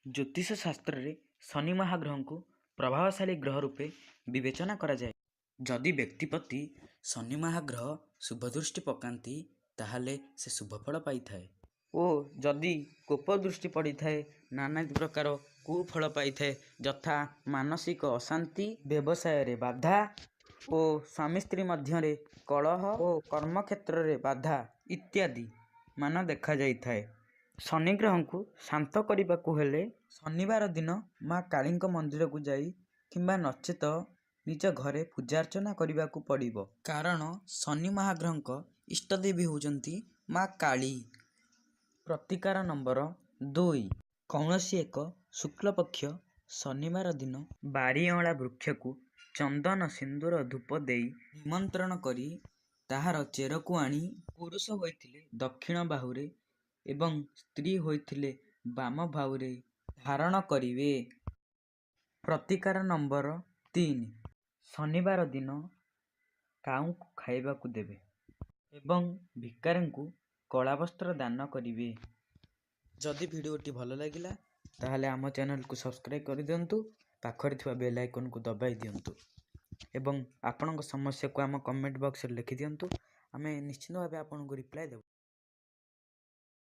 ଜ୍ୟୋତିଷ ଶାସ୍ତ୍ରରେ ଶନି ମହାଗ୍ରହଙ୍କୁ ପ୍ରଭାବଶାଳୀ ଗ୍ରହ ରୂପେ ବିବେଚନା କରାଯାଏ। ଯଦି ବ୍ୟକ୍ତି ପ୍ରତି ଶନି ମହାଗ୍ରହ ଶୁଭ ଦୃଷ୍ଟି ପକାନ୍ତି ତାହେଲେ ସେ ଶୁଭ ଫଳ ପାଇଥାଏ ଓ ଯଦି କୋପ ଦୃଷ୍ଟି ପଡ଼ିଥାଏ ନାନାଦି ପ୍ରକାର କୁଫଳ ପାଇଥାଏ, ଯଥା ମାନସିକ ଅଶାନ୍ତି, ବ୍ୟବସାୟରେ ବାଧା ଓ ସ୍ୱାମୀ ସ୍ତ୍ରୀ ମଧ୍ୟରେ କଳହ ଓ କର୍ମକ୍ଷେତ୍ରରେ ବାଧା ଇତ୍ୟାଦି ମାନ ଦେଖାଯାଇଥାଏ। ଶନି ଗ୍ରହଙ୍କୁ ଶାନ୍ତ କରିବାକୁ ହେଲେ ଶନିବାର ଦିନ ମା କାଳୀଙ୍କ ମନ୍ଦିରକୁ ଯାଇ କିମ୍ବା ନଚେତ ନିଜ ଘରେ ପୂଜାର୍ଚ୍ଚନା କରିବାକୁ ପଡ଼ିବ। କାରଣ ଶନି ମହାଗ୍ରହଙ୍କ ଇଷ୍ଟଦେବୀ ହେଉଛନ୍ତି ମା କାଳୀ। ପ୍ରତିକାର ନମ୍ବର 2, କୌଣସି ଏକ ଶୁକ୍ଲପକ୍ଷ ଶନିବାର ଦିନ ବାରିଅଁଳା ବୃକ୍ଷକୁ ଚନ୍ଦନ ସିନ୍ଦୁର ଧୂପ ଦେଇ ନିମନ୍ତ୍ରଣ କରି ତାହାର ଚେରକୁ ଆଣି ପୁରୁଷ ହୋଇଥିଲେ ଦକ୍ଷିଣ ବାହୁରେ ଏବଂ ସ୍ତ୍ରୀ ହୋଇଥିଲେ ବାମ ବାହୁରେ ଧାରଣ କରିବେ। ପ୍ରତିକାର ନମ୍ବର 3, ଶନିବାର ଦିନ କାଉଙ୍କୁ ଖାଇବାକୁ ଦେବେ ଏବଂ ଭିକାରୀଙ୍କୁ କଳା ବସ୍ତ୍ର ଦାନ କରିବେ। ଯଦି ଭିଡ଼ିଓଟି ଭଲ ଲାଗିଲା ତାହେଲେ ଆମ ଚ୍ୟାନେଲକୁ ସବସ୍କ୍ରାଇବ୍ କରିଦିଅନ୍ତୁ, ପାଖରେ ଥିବା ବେଲ୍ ଆଇକନକୁ ଦବାଇ ଦିଅନ୍ତୁ ଏବଂ ଆପଣଙ୍କ ସମସ୍ୟାକୁ ଆମ କମେଣ୍ଟ ବକ୍ସରେ ଲେଖିଦିଅନ୍ତୁ। ଆମେ ନିଶ୍ଚିତ ଭାବେ ଆପଣଙ୍କୁ ରିପ୍ଲାଏ ଦେବୁ।